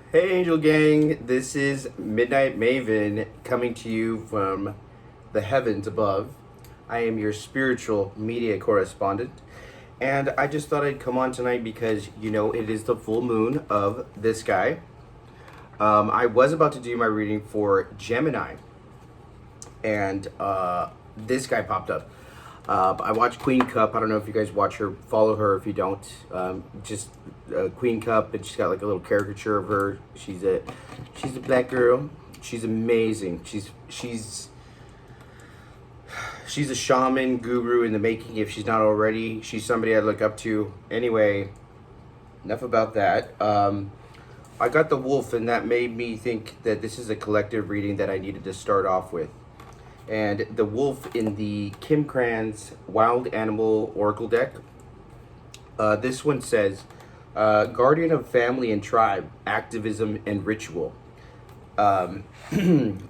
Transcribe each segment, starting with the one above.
Hey Angel Gang, this is Midnight Maven coming to you from the heavens above. I am your spiritual media correspondent, and I just thought I'd come on tonight because it is the full moon of this guy. I was about to do my reading for Gemini, and this guy popped up. I watch Queen Cup. I don't know if you guys watch her, follow her if you don't. Just Queen Cup, and she's got like a little caricature of her. She's a black girl. She's amazing. She's a shaman guru in the making. If she's not already, she's somebody I look up to. Anyway, enough about that. I got the wolf, and that made me think that this is a collective reading that I needed to start off with. And the wolf in the Kim Kranz Wild Animal Oracle deck. This one says, guardian of family and tribe, activism and ritual. The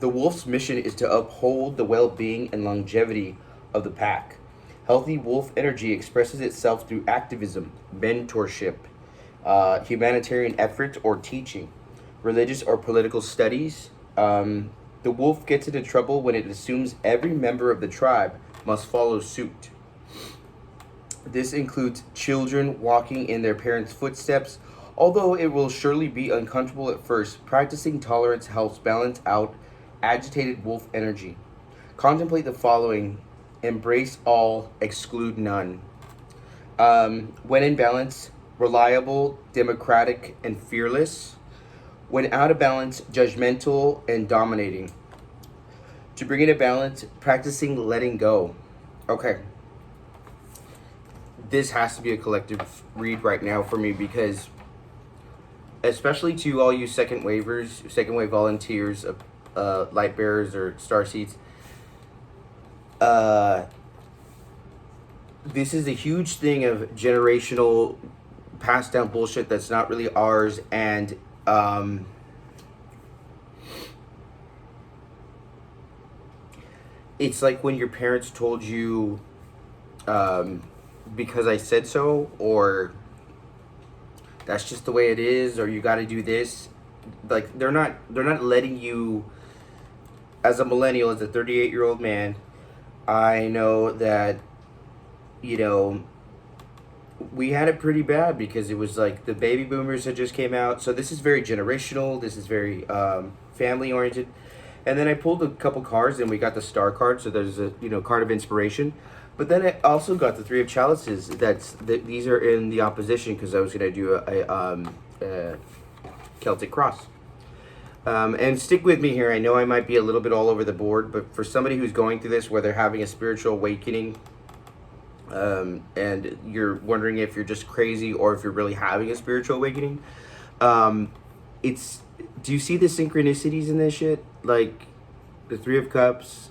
wolf's mission is to uphold the well-being and longevity of the pack. Healthy wolf energy expresses itself through activism, mentorship, humanitarian effort or teaching, religious or political studies. The wolf gets into trouble when it assumes every member of the tribe must follow suit. This includes children walking in their parents' footsteps. Although it will surely be uncomfortable at first, practicing tolerance helps balance out agitated wolf energy. Contemplate the following: embrace all, exclude none. When in balance, reliable, democratic, and fearless. When out of balance, judgmental and dominating. To bring it a balance, practicing letting go. Okay. This has to be a collective read right now for me because, especially to all you second wave volunteers, light bearers or starseeds, this is a huge thing of generational passed down bullshit that's not really ours, and it's like when your parents told you, because I said so, or that's just the way it is, or you got to do this. Like they're not letting you. As a millennial, as a 38-year-old man, I know that we had it pretty bad because it was like the baby boomers had just came out. So this is very generational. This is very family oriented. And then I pulled a couple cards and we got the star card. So there's a card of inspiration. But then I also got the three of chalices. These are in the opposition because I was going to do a Celtic cross. And stick with me here. I know I might be a little bit all over the board, but for somebody who's going through this, where they're having a spiritual awakening, and you're wondering if you're just crazy or if you're really having a spiritual awakening, do you see the synchronicities in this shit? Like the Three of Cups,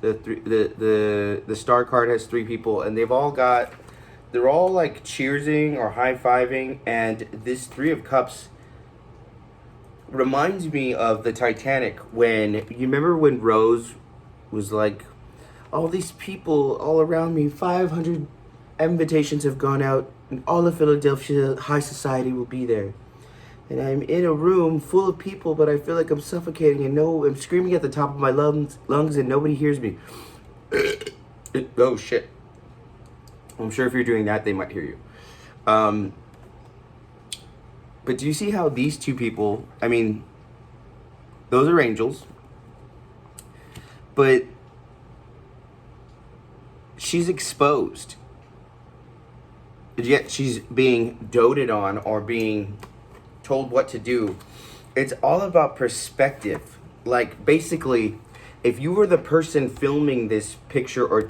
the star card has three people, and they're all like cheersing or high-fiving, and this Three of Cups reminds me of the Titanic. When you remember when Rose was like, all these people all around me, 500 invitations have gone out, and all of Philadelphia high society will be there. And I'm in a room full of people, but I feel like I'm suffocating, and I'm screaming at the top of my lungs, and nobody hears me. Oh, shit. I'm sure if you're doing that, they might hear you. But do you see how these two people, I mean, those are angels, but she's exposed, yet she's being doted on or being told what to do. It's all about perspective. Like basically, if you were the person filming this picture or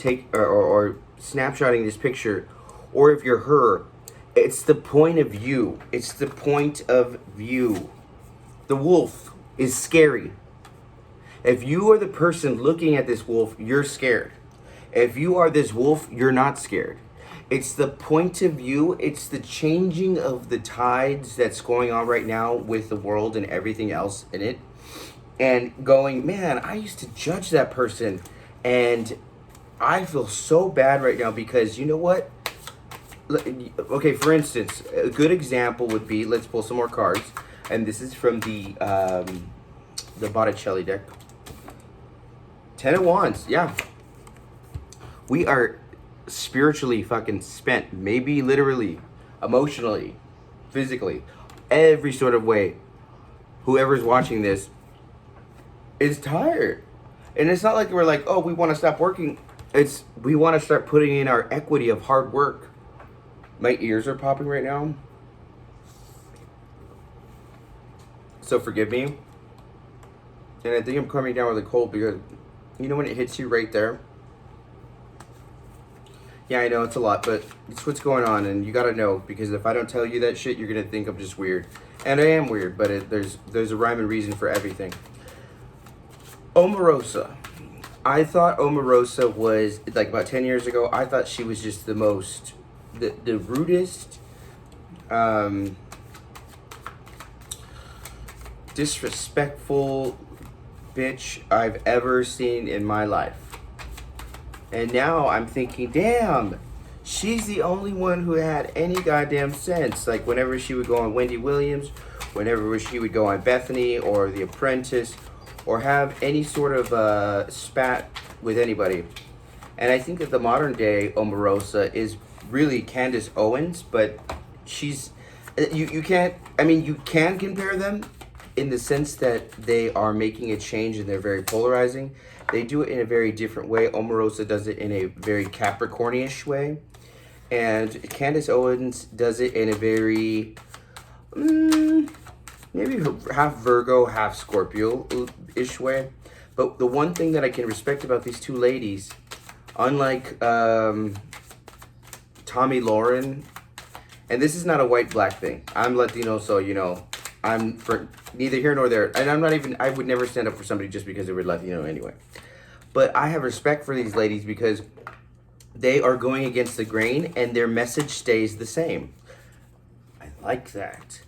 snapshotting this picture, or if you're her, it's the point of view. It's the point of view. The wolf is scary. If you are the person looking at this wolf, you're scared. If you are this wolf, you're not scared. It's the point of view. It's the changing of the tides that's going on right now with the world and everything else in it. And going, man, I used to judge that person. And I feel so bad right now because you know what? Okay, for instance, a good example would be, let's pull some more cards. And this is from the Botticelli deck. 10 of Wands, yeah. We are spiritually fucking spent. Maybe literally, emotionally, physically, every sort of way. Whoever's watching this is tired. And it's not like we're like, oh, we want to stop working. It's we want to start putting in our equity of hard work. My ears are popping right now. So forgive me. And I think I'm coming down with a cold because, you know when it hits you right there? Yeah, I know it's a lot, but it's what's going on, and you gotta know, because if I don't tell you that shit, you're gonna think I'm just weird. And I am weird, but there's a rhyme and reason for everything. Omarosa. I thought Omarosa was, like about 10 years ago, I thought she was just the most, the rudest, disrespectful bitch I've ever seen in my life. And now I'm thinking, damn, she's the only one who had any goddamn sense. Like whenever she would go on Wendy Williams, whenever she would go on Bethany or The Apprentice, or have any sort of spat with anybody. And I think that the modern day Omarosa is really Candace Owens, but she's, you can't, I mean, you can compare them in the sense that they are making a change and they're very polarizing. They do it in a very different way. Omarosa does it in a very Capricornish way. And Candace Owens does it in a very, maybe half Virgo, half Scorpio-ish way. But the one thing that I can respect about these two ladies, unlike Tommy Lauren, and this is not a white-black thing. I'm Latino, so, you know, I'm for neither here nor there. And I'm not even, I would never stand up for somebody just because they were Latino anyway. But I have respect for these ladies because they are going against the grain and their message stays the same. I like that.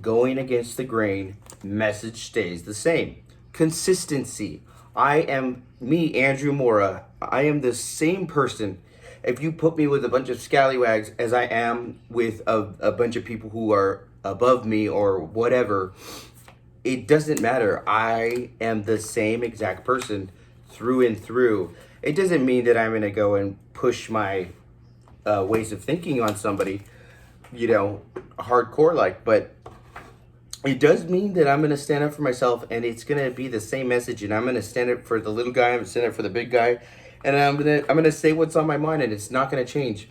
Going against the grain, message stays the same. Consistency. I am me, Andrew Mora. I am the same person. If you put me with a bunch of scallywags as I am with a bunch of people who are above me or whatever, it doesn't matter. I am the same exact person through and through. It doesn't mean that I'm going to go and push my ways of thinking on somebody, you know, hardcore like, but it does mean that I'm going to stand up for myself, and it's going to be the same message, and I'm going to stand up for the little guy, I'm going to stand up for the big guy, and I'm going to say what's on my mind, and it's not going to change.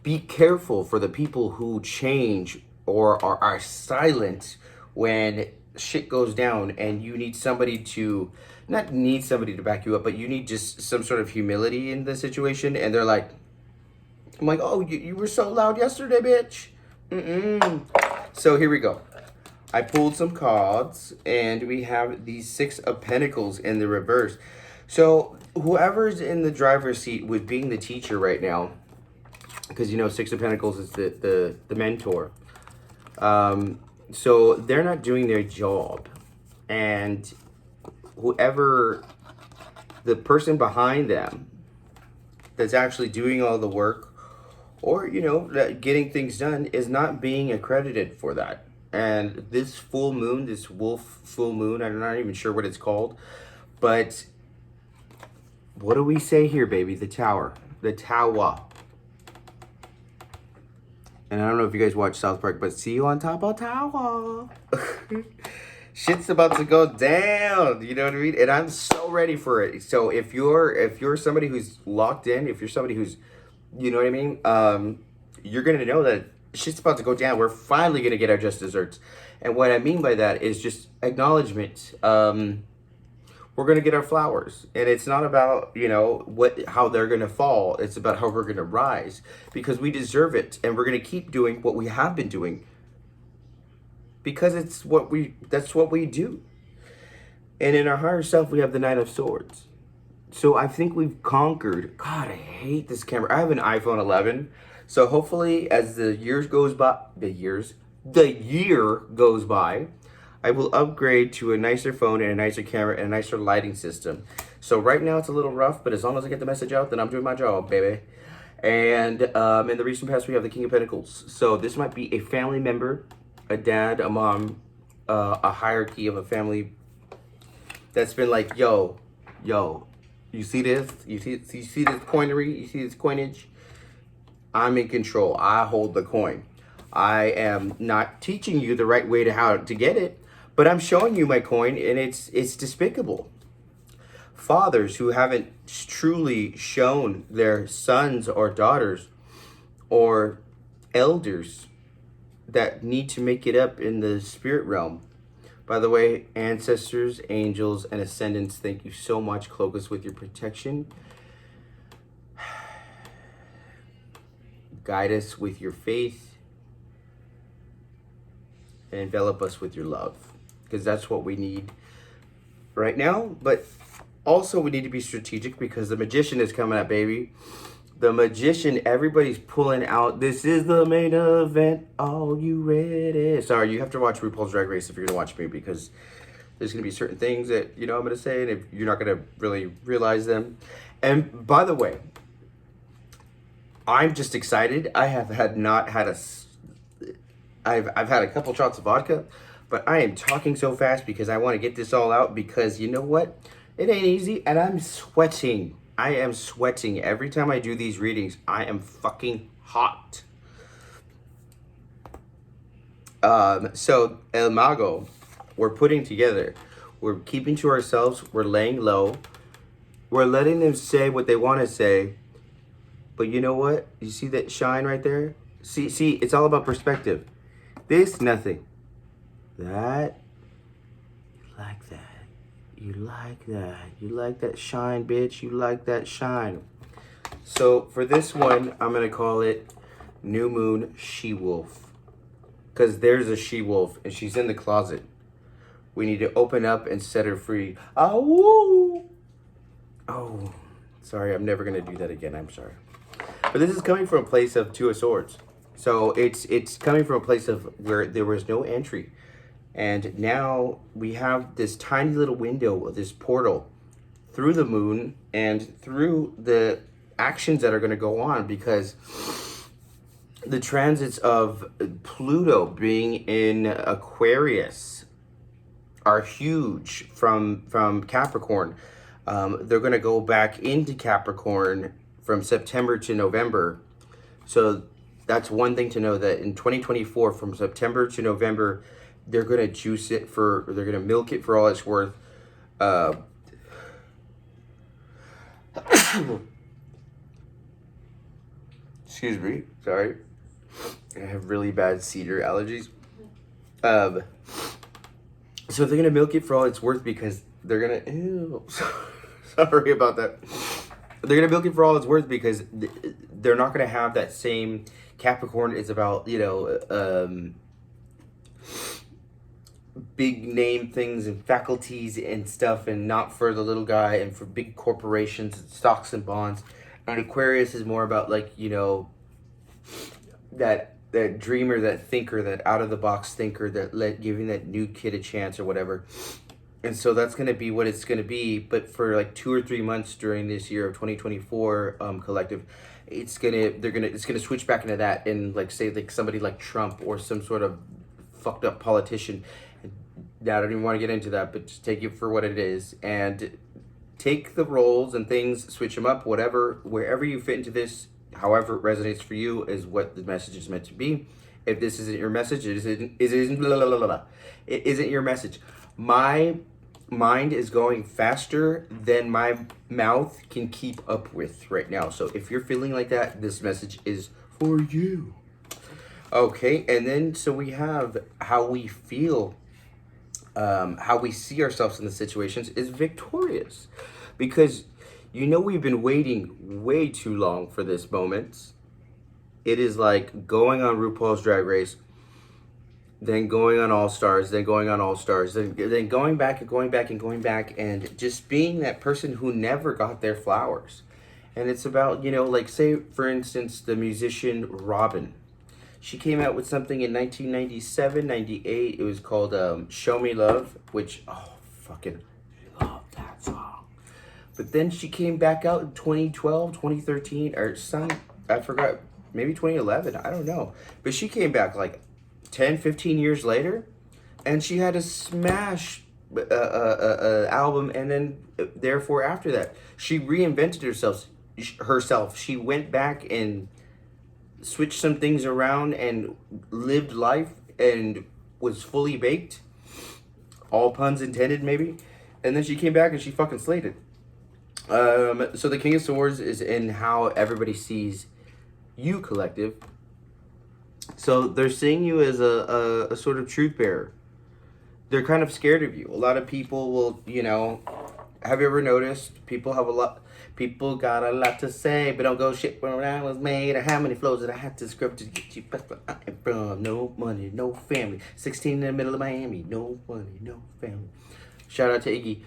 Be careful for the people who change or are silent when shit goes down and you need somebody to, not need somebody to back you up, but you need just some sort of humility in the situation. And they're like, I'm like, oh, you were so loud yesterday, bitch. So here we go. I pulled some cards and we have the Six of Pentacles in the reverse. So whoever's in the driver's seat with being the teacher right now, because you know Six of Pentacles is the mentor. So they're not doing their job, and whoever, the person behind them that's actually doing all the work, or you know, getting things done, is not being accredited for that. And this full moon, this wolf full moon, I'm not even sure what it's called, but what do we say here, baby? The tower, the tower. And I don't know if you guys watch South Park, but see you on top of tower. Shit's about to go down. You know what I mean? And I'm so ready for it. So if you're somebody who's locked in, if you're somebody who's, you know what I mean? You're gonna know that shit's about to go down. We're finally gonna get our just desserts. And what I mean by that is just acknowledgement. We're gonna get our flowers, and it's not about, you know, how they're gonna fall. It's about how we're gonna rise, because we deserve it, and we're gonna keep doing what we have been doing, because that's what we do. And in our higher self, we have the Nine of Swords. So I think we've conquered. God, I hate this camera. I have an iPhone 11, so hopefully as the year goes by, I will upgrade to a nicer phone and a nicer camera and a nicer lighting system. So right now it's a little rough, but as long as I get the message out, then I'm doing my job, baby. And in the recent past, we have the King of Pentacles. So this might be a family member, a dad, a mom, a hierarchy of a family that's been like, yo, you see this? You see this coinery? You see this coinage? I'm in control. I hold the coin. I am not teaching you the right way to how to get it, but I'm showing you my coin, and it's despicable. Fathers who haven't truly shown their sons or daughters or elders that need to make it up in the spirit realm. By the way, ancestors, angels, and ascendants, thank you so much. Cloak us with your protection. Guide us with your faith. And envelop us with your love. Because that's what we need right now. But also we need to be strategic because the magician is coming up, baby. The magician, everybody's pulling out. This is the main event. Are you ready? Sorry, you have to watch RuPaul's Drag Race if you're going to watch me, because there's going to be certain things that, I'm going to say, and if you're not going to really realize them. And by the way, I'm just excited. I have I've had a couple shots of vodka, but I am talking so fast because I want to get this all out, because you know what? It ain't easy, and I'm sweating. I am sweating. Every time I do these readings, I am fucking hot. So, El Mago, we're putting together. We're keeping to ourselves. We're laying low. We're letting them say what they want to say. But you know what? You see that shine right there? See, it's all about perspective. This, nothing. That, you like that. You like that. You like that shine, bitch. You like that shine. So for this one, I'm going to call it New Moon She-Wolf. Because there's a she-wolf and she's in the closet. We need to open up and set her free. Oh, oh, sorry. I'm never going to do that again. I'm sorry. But this is coming from a place of Two of Swords. So it's coming from a place of where there was no entry. And now we have this tiny little window of this portal through the moon and through the actions that are going to go on, because the transits of Pluto being in Aquarius are huge from Capricorn. They're going to go back into Capricorn from September to November. So that's one thing to know, that in 2024, from September to November, they're going to juice it they're going to milk it for all it's worth. Excuse me, sorry. I have really bad cedar allergies. So they're going to milk it for all it's worth, because they're going to, sorry about that. They're going to milk it for all it's worth, because they're not going to have that same Capricorn. It's about, big name things and faculties and stuff, and not for the little guy, and for big corporations and stocks and bonds. And Aquarius is more about, like, that dreamer, that thinker, that out of the box thinker, that giving that new kid a chance or whatever. And so that's going to be what it's going to be. But for like 2 or 3 months during this year of 2024 collective, it's going to switch back into that, and like say like somebody like Trump or some sort of fucked up politician. Now, I don't even want to get into that, but just take it for what it is, and take the roles and things, switch them up, whatever, wherever you fit into this, however it resonates for you is what the message is meant to be. If this isn't your message, it isn't your message. My mind is going faster than my mouth can keep up with right now. So if you're feeling like that, this message is for you. Okay, and then so we have how we feel, how we see ourselves in the situations is victorious, because we've been waiting way too long for this moment. It is like going on RuPaul's Drag Race, then going on All Stars, then going on All Stars, then going back and going back and going back, and just being that person who never got their flowers. And it's about, like say for instance, the musician Robin. She came out with something in 1997, 98. It was called Show Me Love, which, fucking love that song. But then she came back out in 2012, 2013, or I forgot, maybe 2011, I don't know. But she came back like 10, 15 years later, and she had a smash album, and then therefore after that she reinvented herself. She went back and switched some things around and lived life and was fully baked, all puns intended maybe, and then she came back and she fucking slayed it. So the King of Swords is in how everybody sees you, collective. So they're seeing you as a sort of truth bearer. They're kind of scared of you. A lot of people will, have you ever noticed people got a lot to say, but don't go shit where I was made, or how many flows that I had to script to get you back where I am from. No money, no family. 16 in the middle of Miami. No money, no family. Shout out to Iggy.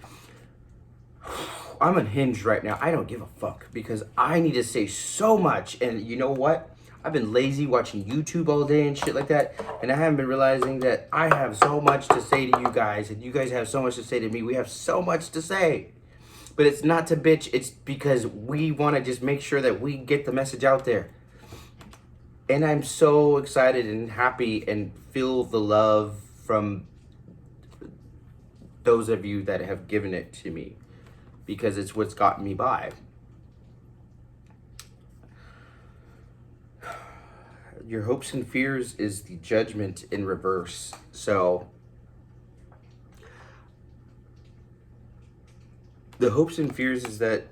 I'm unhinged right now. I don't give a fuck because I need to say so much. And you know what? I've been lazy watching YouTube all day and shit like that. And I haven't been realizing that I have so much to say to you guys. And you guys have so much to say to me. We have so much to say. But it's not to bitch. It's because we want to just make sure that we get the message out there. And I'm so excited and happy and feel the love from those of you that have given it to me. Because it's what's gotten me by. Your hopes and fears is the judgment in reverse. So the hopes and fears is that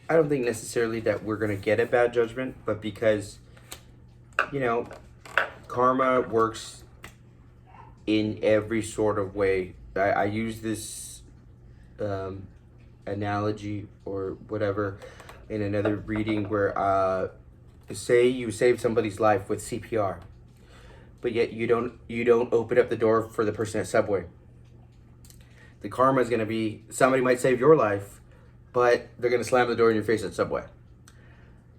I don't think necessarily that we're going to get a bad judgment, but because, karma works in every sort of way. I use this analogy or whatever in another reading where say you save somebody's life with CPR, but yet you don't open up the door for the person at Subway. The karma is going to be somebody might save your life, but they're going to slam the door in your face at Subway.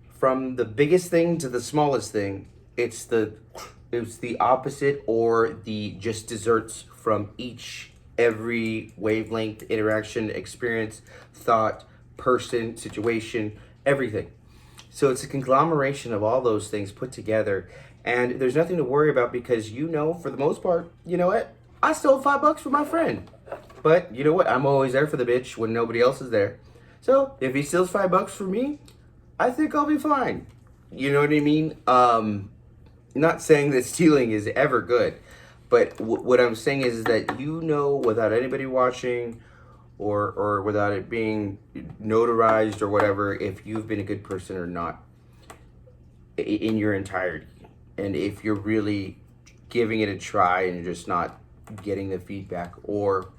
From the biggest thing to the smallest thing, it's the opposite or the just desserts from every wavelength, interaction, experience, thought, person, situation, everything. So it's a conglomeration of all those things put together. And there's nothing to worry about because for the most part, you know what? I stole $5 from my friend. But you know what? I'm always there for the bitch when nobody else is there. So if he steals $5 from me, I think I'll be fine. You know what I mean? Not saying that stealing is ever good. But what I'm saying is that without anybody watching or without it being notarized or whatever, if you've been a good person or not in your entirety. And if you're really giving it a try and you're just not getting the feedback, or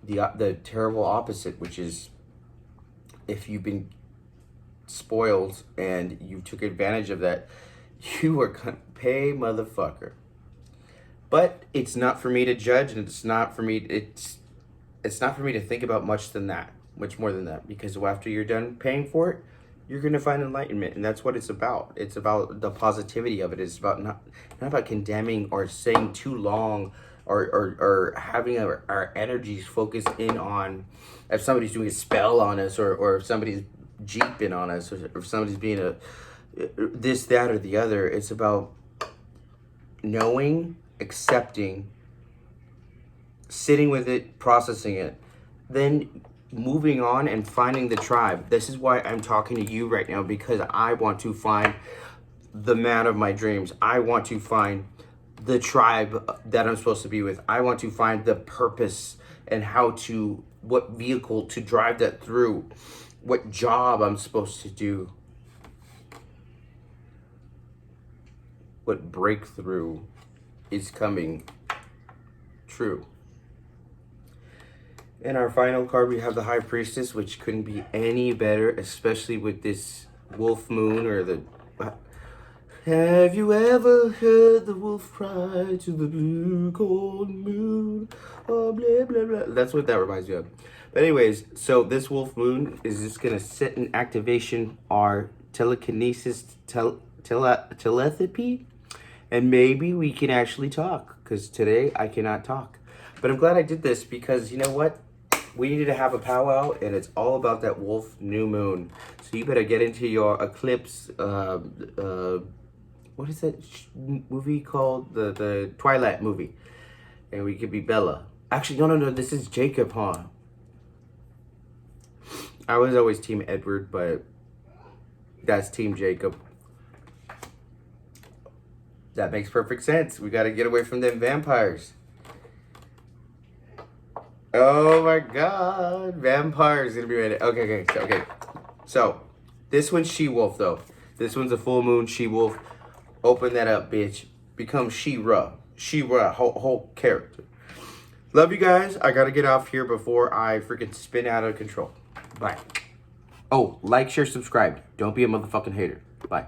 the terrible opposite, which is if you've been spoiled and you took advantage of that, you are gonna pay, motherfucker. But it's not for me to judge, and it's not for me to think about much more than that, because after you're done paying for it, you're gonna find enlightenment, and that's what it's about. It's about the positivity of it. It's about not about condemning or saying too long or having our energies focused in on if somebody's doing a spell on us or if somebody's jeeping on us or if somebody's being a this, that, or the other. It's about knowing, accepting, sitting with it, processing it, then moving on and finding the tribe. This is why I'm talking to you right now, because I want to find the man of my dreams. I want to find the tribe that I'm supposed to be with. I want to find the purpose and what vehicle to drive that through, what job I'm supposed to do, what breakthrough is coming true. In our final card, we have the High Priestess, which couldn't be any better, especially with this wolf moon or the... Have you ever heard the wolf cry to the blue cold moon? Oh, blah, blah, blah. That's what that reminds me of. But anyways, so this wolf moon is just going to set in activation our telekinesis, telepathy, and maybe we can actually talk, because today I cannot talk. But I'm glad I did this, because you know what? We needed to have a powwow, and it's all about that wolf new moon. So you better get into your eclipse, what is that movie called? The Twilight movie. And we could be Bella. Actually, no. This is Jacob, huh? I was always Team Edward, but that's Team Jacob. That makes perfect sense. We got to get away from them vampires. Oh my God. Vampires going to be ready. Okay. So, this one's she-wolf, though. This one's a full moon she-wolf. Open that up, bitch. Become She-Ra. She-Ra, whole character. Love you guys. I got to get off here before I freaking spin out of control. Bye. Oh, like, share, subscribe. Don't be a motherfucking hater. Bye.